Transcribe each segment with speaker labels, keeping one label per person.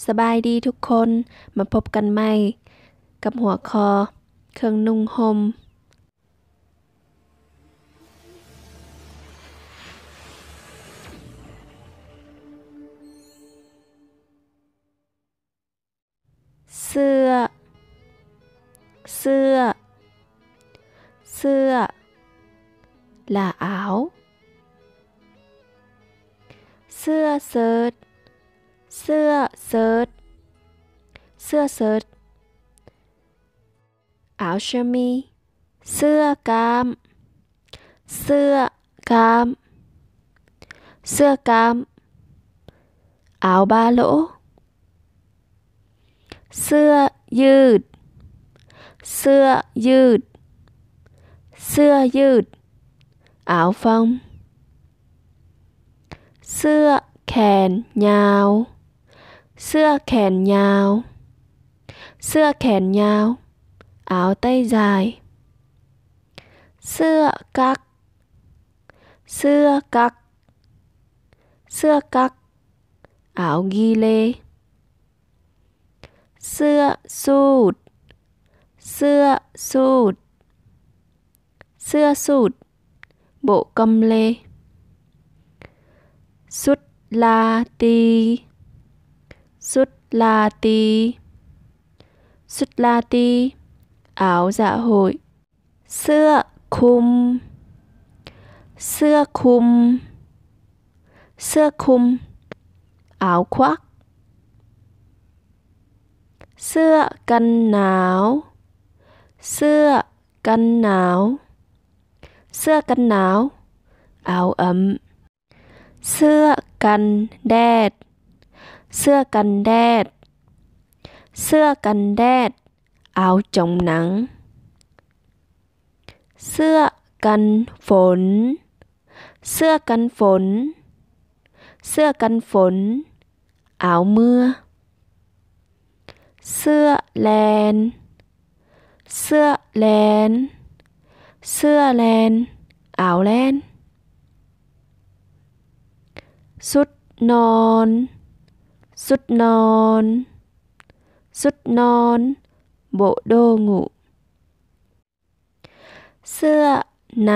Speaker 1: สบายดีทุกคนมาพบกันใหม่กับหัวข้อเครื่องนุ่งห่มเสื้อเสื้อเสื้อlà áoเสื้อเชิ้ตเสื้อเชิ้ตเสื้อเชิ้ต áo sơ mi เสื้อกล้ามเสื้อกล้ามเสื้อกล้าม áo ba lỗ เสื้อยืดเสื้อยืดเสื้อยืด áo phông เสื้อแขนยาวเสื้อแขนยาวเสื้อแขนยาว áo tay dài เสื้อกั๊กเสื้อกั๊กเสื้อกั๊ก áo ghi lê เสื้อสูทเสื้อสูทเสื้อสูท bộ com lê sút la ti sút la ti sút la ti áo dạ hội เสื้อคลุมเสื้อคลุมเสื้อคลุม áo khoác เสื้อกันหนาวเสื้อกันหนาวเสื้อกันหนาว áo ấm เสื้อกันแดดเสื้อกันแดดเสื้อกันแดด áo chống nắng เสื้อกันฝนเสื้อกันฝนเสื้อกันฝน áo mưa เสื้อแลนเสื้อแลนเสื้อแลน áo len ชุดนอนชุดนอนชุดนอน bộ đồ ngủ เสื้อใน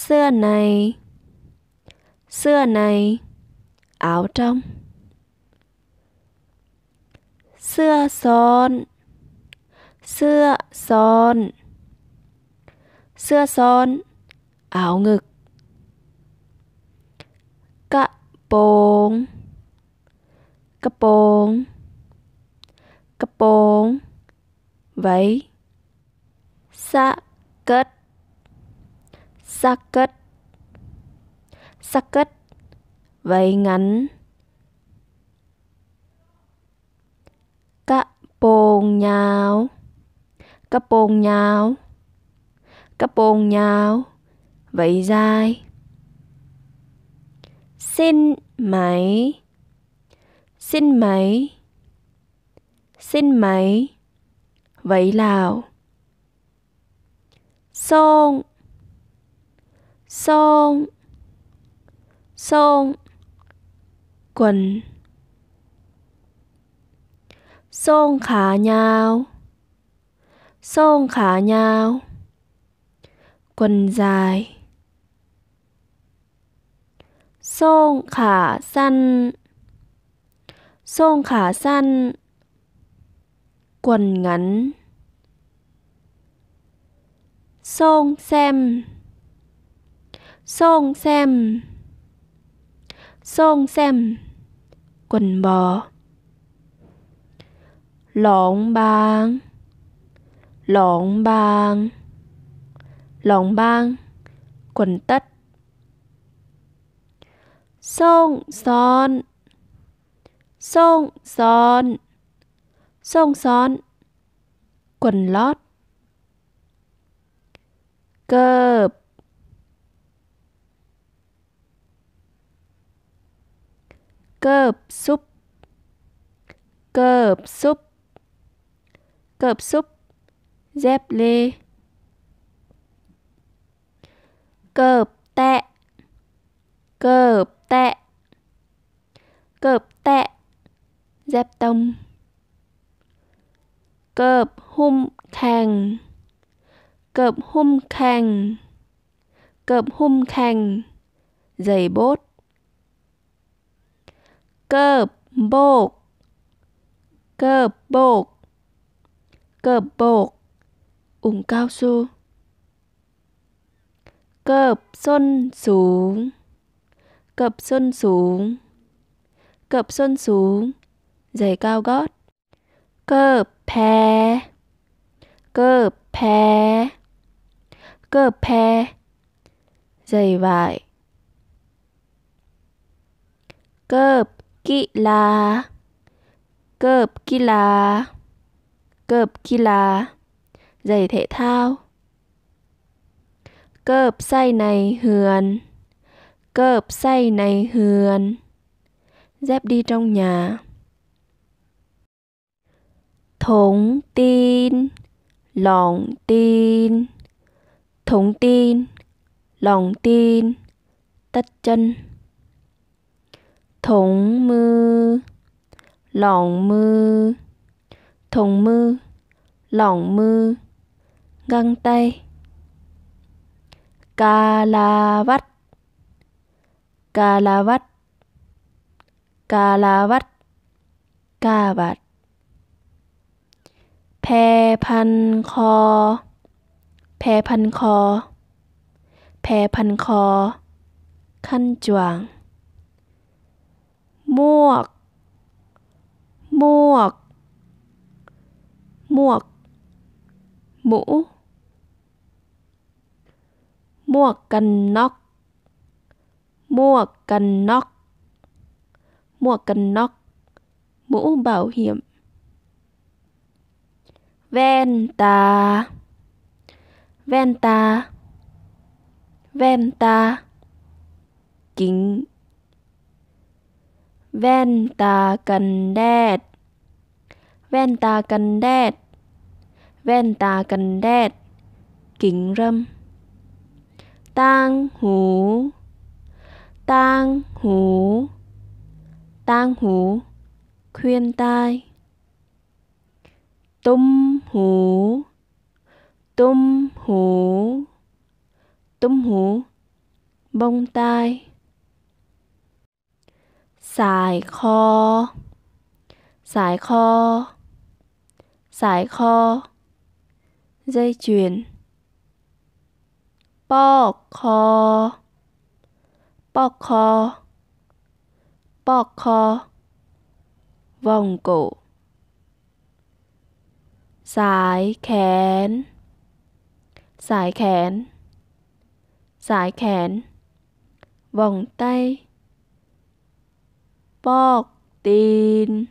Speaker 1: เสื้อในเสื้อใน áo trong เสื้อซ้อนเสื้อซ้อนเสื้อซ้อน áo ngực กระโปรงกระโปรงกระโปรง váy สเกิร์ตสเกิร์ตสเกิร์ต váy ngắn กระโปรงยาวกระโปรงยาวกระโปรงยาว váy dài สิ้นไหมสิ้นไหมสิ้นไหม váy Lào ซ่งซ่งซ่ง quần ส้งขายาวส้งขายาว quần dài ส้งขาสั้นส้งขาสั้น quần ngắn ส้งแซมส้งแซมส้งแซม quần bò หลองบางหลองบางหลองบาง quần tất ส้งซ้อนส้งซ้อนส้งซ้อน quần lót เกิบเกิบซุปเกิบซุปเกิบซุป dép lê เกิบแตะเกิบแตะเกิบแตะ dép tông. Cợp hum khang, cợp hum khang, cợp hum khang, giày bốt. Cợp bột, cợp bột, cợp bột, ủng cao su. Cợp xuân xuống, cợp xuân xuống, cợp xuân xuống, giày cao gót. Cợp pè, cợp pè, cợp pè, giày vải. Cợp kỵ là, cợp kỵ là, cợp kỵ là, giày thể thao. Cợp say này hườn, cợp say này hườn, dép đi trong nhà. Thống tin, lòng tin, thống tin, lòng tin, tất chân. Thống mư, lòng mư, thống mư, lòng mư, găng tay. Cà la vắt, cà la vắt, cà la vắt, cà vạt. Pèพัน คอ, pè พัน คอ, pè พัน คอ, khăn choàng. Muộc, muộc, muộc, mũ. Muộc cần nóc, muộc cần nóc, muộc cần nóc, mũ bảo hiểm. Ven tà, ven tà, ven tà, kính. Ven tà cần đét, ven tà cần đét, ven tà cần đét, kính râm. Tang hú, tang hú, tang hú, khuyên tai. Tum hú, tum hú, tum hú, bông tai. Sải kho, sải kho, sải kho, dây chuyền. Bọc kho, bọc kho, bọc kho, vòng cổ. Sải khén, sải khén, sải khén, vòng tay. Bọc tin,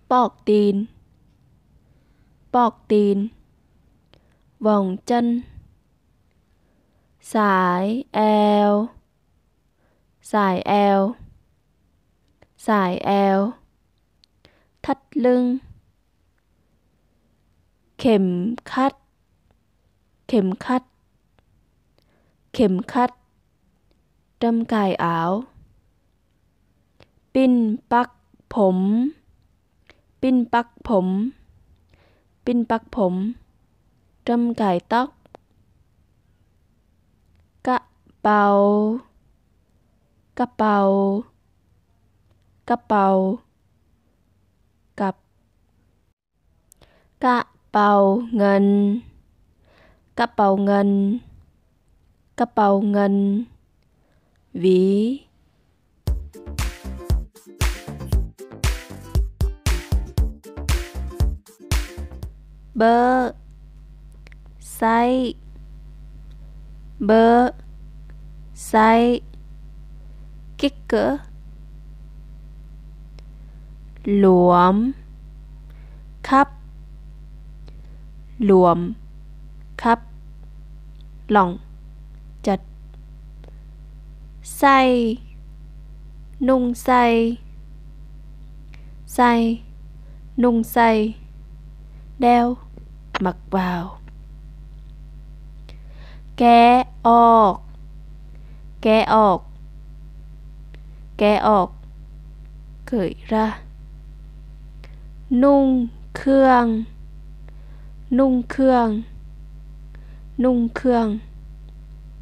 Speaker 1: bọc tin, bọc tin, vòng chân. Sải eo, sải eo, sải eo, thắt lưng. Kem khắt, kem khắt, kem khắt, đâm cài áo. Pin bắc ผม pin bắc ผม pin bắc ผม đâm cài tóc. Cạ bào, cạ bào, cạ bào, cặp. Cạ bào ngân, cạ bào ngân, cạ bào ngân, ví. Bơ, say, bơ, say, kích cỡ. Luộm, khắp, luộm, khắp, lỏng, chật. Say, nung say, say, nung say, đeo, mặc vào. Ké ọc, ké ọc, ké ọc, cởi ra. nung khương, nung khương, nung khương,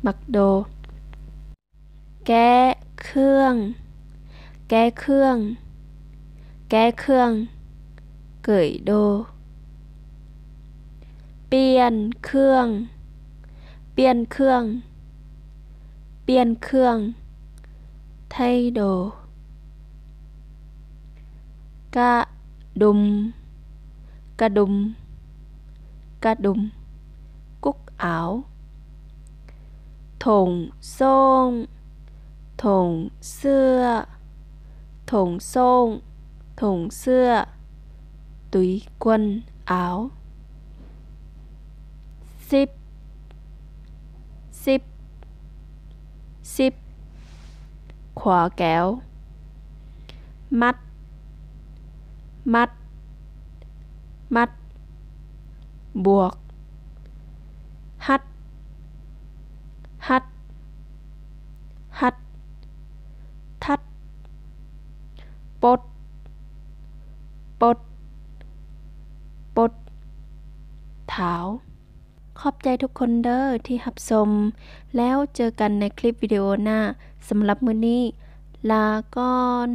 Speaker 1: mặc đồ. Ké khương, ké khương, ké khương, gửi đồ. Biên khương, biên khương, biên khương, thay đồ. Ca đùm, ca đùm, ca đùm, cúc áo. Thùng xôn, thùng xưa, thùng xôn, thùng xưa, túi quần áo. Ship, ship, ship, khóa kéo. Mắt, mắt, mắt, buộc. Hắt, hắt, hắt, thắt. Bốt, bốt, bốt,เท้า ขอบใจทุกคนเด้อที่รับชมแล้วเจอกันในคลิปวิดีโอหน้าสำหรับมื้อนี้ลาก่อน